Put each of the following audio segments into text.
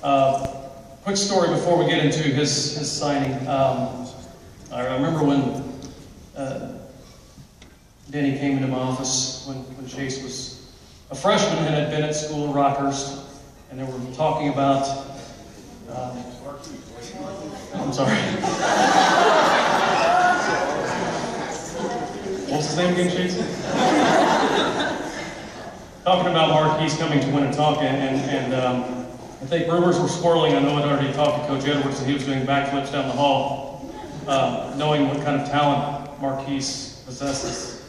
Quick story before we get into his signing. I remember when Denny came into my office when Chase was a freshman and had been at school in Rockhurst, and they were talking about, I'm sorry. What's his name again, Chase? Talking about Marquise coming to Winnetonka, and I think rumors were swirling. I know I'd already talked to Coach Edwards, and he was doing backflips down the hall, knowing what kind of talent Marquise possesses.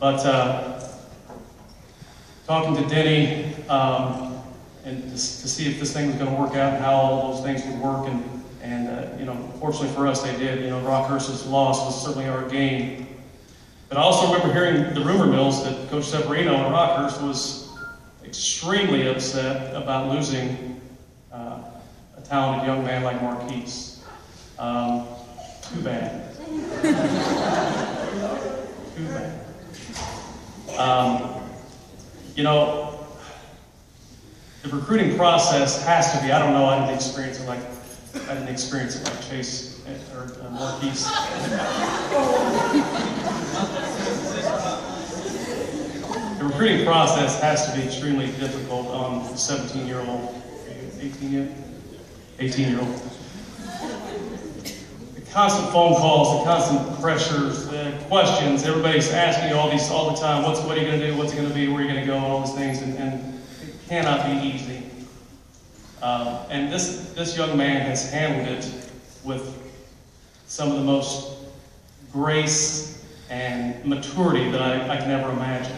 But talking to Denny, and to see if this thing was going to work out and how all those things would work, and you know, fortunately for us, they did. You know, Rockhurst's loss was certainly our gain. But I also remember hearing the rumor mills that Coach Severino at Rockhurst was extremely upset about losing a talented young man like Marquise. Too bad. Too bad. You know, the recruiting process has to be, I don't know, I didn't experience it like Chase or Marquise. The recruiting process has to be extremely difficult on a 17-year-old, 18 yet? 18-year-old. The constant phone calls, the constant pressures, the questions, everybody's asking you all the time, what are you going to do, what's it going to be, where are you going to go, all these things, and it cannot be easy. And this young man has handled it with some of the most grace and maturity that I can ever imagine.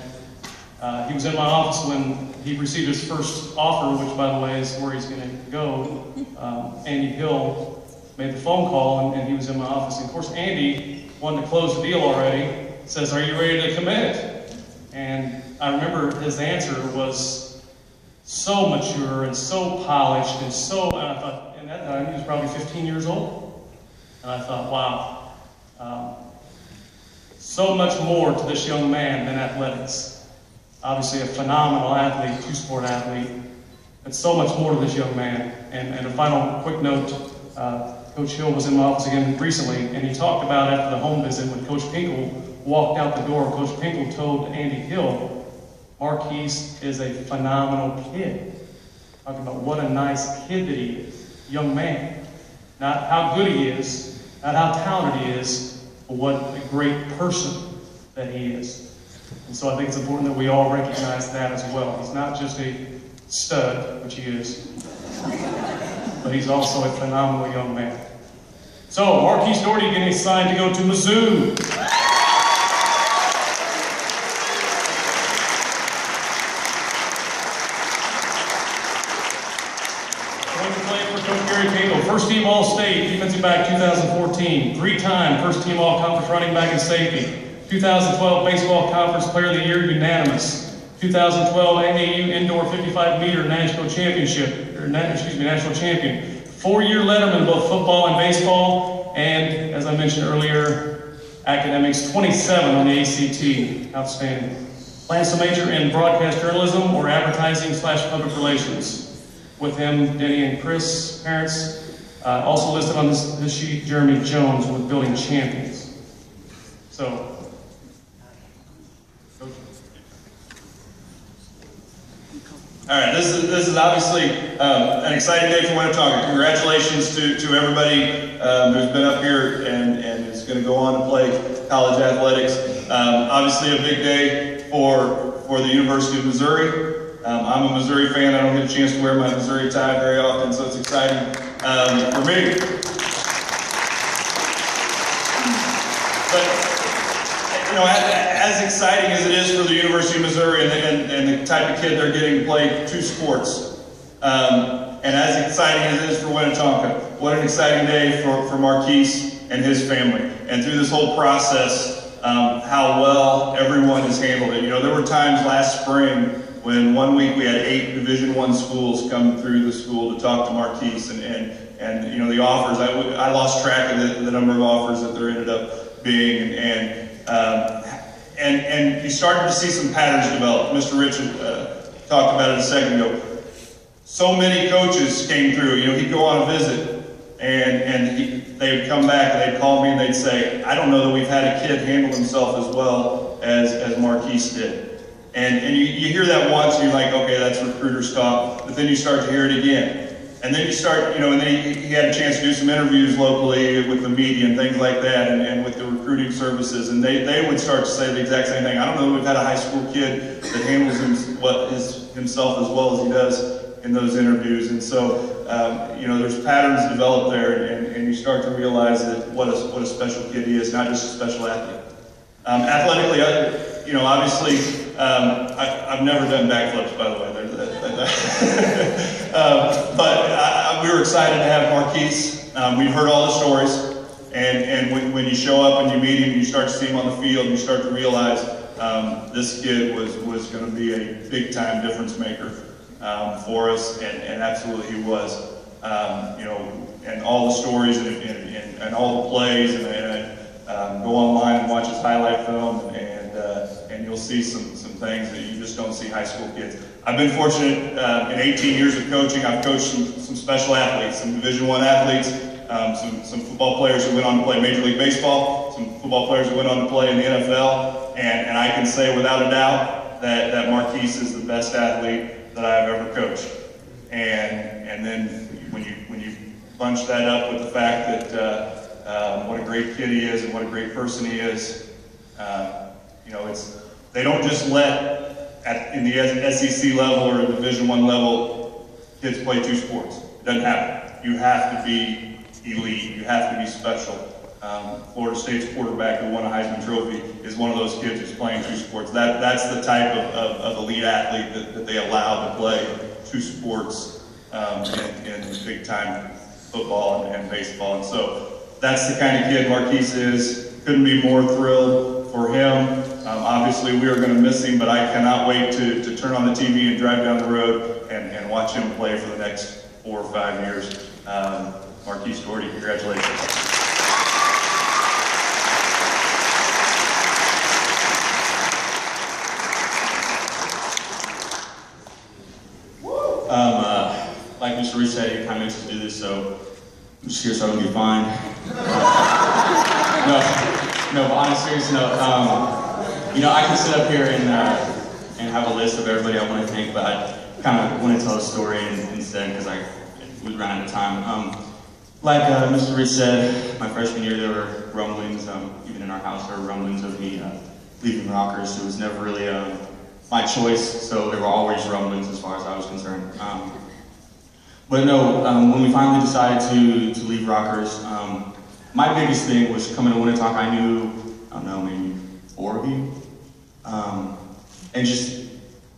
He was in my office when he received his first offer, which, by the way, is where he's going to go. Andy Hill made the phone call, and he was in my office. And of course, Andy wanted to close the deal already. Says, "Are you ready to commit?" And I remember his answer was so mature and so polished and so. And I thought, in that time, he was probably 15 years old. And I thought, wow, so much more to this young man than athletics. Obviously a phenomenal athlete, two-sport athlete, but so much more to this young man. And a final quick note, Coach Hill was in my office again recently, and he talked about after the home visit when Coach Pinkel walked out the door, Coach Pinkel told Andy Hill, Marquise is a phenomenal kid. Talking about what a nice kid that he is, young man. Not how good he is, not how talented he is, but what a great person that he is. And so I think it's important that we all recognize that as well. He's not just a stud, which he is, but he's also a phenomenal young man. So, Marquise Doherty getting signed to go to Mizzou. Going to play for Coach Gary Pinkel. First team All-State, defensive back 2014. Three-time first team All-Conference running back and safety. 2012 Baseball Conference Player of the Year unanimous. 2012 AAU Indoor 55-meter national championship, or national champion. 4-year letterman in both football and baseball, and as I mentioned earlier, academics 27 on the ACT. Outstanding. Plans to major in broadcast journalism or advertising/public relations. With him, Denny and Chris, parents, also listed on this sheet, Jeremy Jones with Building Champions. So. All right, this is obviously an exciting day for Winnetonka. Congratulations to everybody who's been up here and is going to go on to play college athletics. Obviously a big day for the University of Missouri. I'm a Missouri fan. I don't get a chance to wear my Missouri tie very often, so it's exciting for me. But, you know, as exciting as it is for the University of Missouri and the type of kid they're getting to play two sports, and as exciting as it is for Winnetonka, what an exciting day for Marquise and his family. And through this whole process, how well everyone has handled it. You know, there were times last spring when one week we had 8 Division I schools come through the school to talk to Marquise, and you know, the offers, I lost track of the number of offers that there ended up being, and you started to see some patterns develop. Mr. Richard talked about it a second ago. So many coaches came through. You know, he'd go on a visit, and they would come back and they'd call me and they'd say, I don't know that we've had a kid handle himself as well as Marquise did. And you hear that once, and you're like, okay, that's recruiter's talk. But then you start to hear it again. And then you start, you know, and then he had a chance to do some interviews locally with the media and things like that, and with the recruiting services, and they would start to say the exact same thing. I don't know that we've had a high school kid that handles himself as well as he does in those interviews. And so, you know, there's patterns developed there, and you start to realize that what a special kid he is, not just a special athlete. Athletically, you know, obviously, I've never done backflips, by the way. But we were excited to have Marquise. We've heard all the stories, and when you show up and you meet him, you start to see him on the field, and you start to realize this kid was going to be a big-time difference maker for us, and absolutely he was. You know, and all the stories and all the plays, and go online and watch his highlight film, and you'll see some things that you just don't see high school kids. I've been fortunate in 18 years of coaching. I've coached some special athletes, some Division I athletes, some football players who went on to play Major League Baseball, some football players who went on to play in the NFL, and I can say without a doubt that Marquise is the best athlete that I've ever coached. And then when you bunch that up with the fact that what a great kid he is and what a great person he is, you know, they don't just let in the SEC level or Division I level kids play two sports. It doesn't happen. You have to be elite. You have to be special. Florida State's quarterback who won a Heisman Trophy is one of those kids who's playing two sports. That's the type of elite athlete that they allow to play two sports in big-time football and baseball. And so that's the kind of kid Marquise is. Couldn't be more thrilled for him. Obviously, we are going to miss him, but I cannot wait to turn on the TV and drive down the road and watch him play for the next 4 or 5 years. Marquise Gordy, congratulations. Like Mr. Reese said, he kind of makes us do this, so I'm just here so I don't get fined. No, but on a serious note, you know, I can sit up here and have a list of everybody I want to thank, but I kind of want to tell a story instead because we ran out of time. Like Mr. Rich said, my freshman year there were rumblings, even in our house there were rumblings of me leaving Rockers. It was never really my choice, so there were always rumblings as far as I was concerned. But no, when we finally decided to leave Rockers, my biggest thing was coming to Winnetonka. I knew, I don't know, maybe 4 of you. And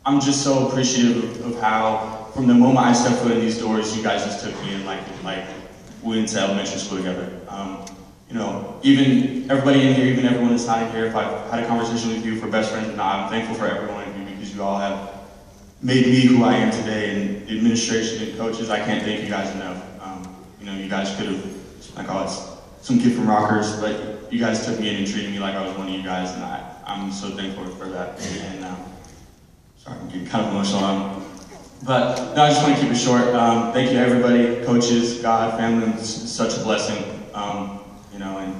I'm just so appreciative of how, from the moment I stepped foot in these doors, you guys just took me in like we went to elementary school together. You know, even everybody in here, even everyone that's not in here, if I've had a conversation with you for best friends or not, I'm thankful for every one of you because you all have made me who I am today, and the administration and coaches, I can't thank you guys enough. You know, you guys could have, like, oh, it's some kid from Rockers, but you guys took me in and treated me like I was one of you guys, and I'm so thankful for that. And sorry, I'm getting kind of emotional. But no, I just want to keep it short. Thank you, everybody, coaches, God, family. It's such a blessing. You know, and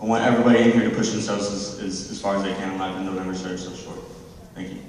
I want everybody in here to push themselves as far as they can in life, and don't ever search so short. Thank you.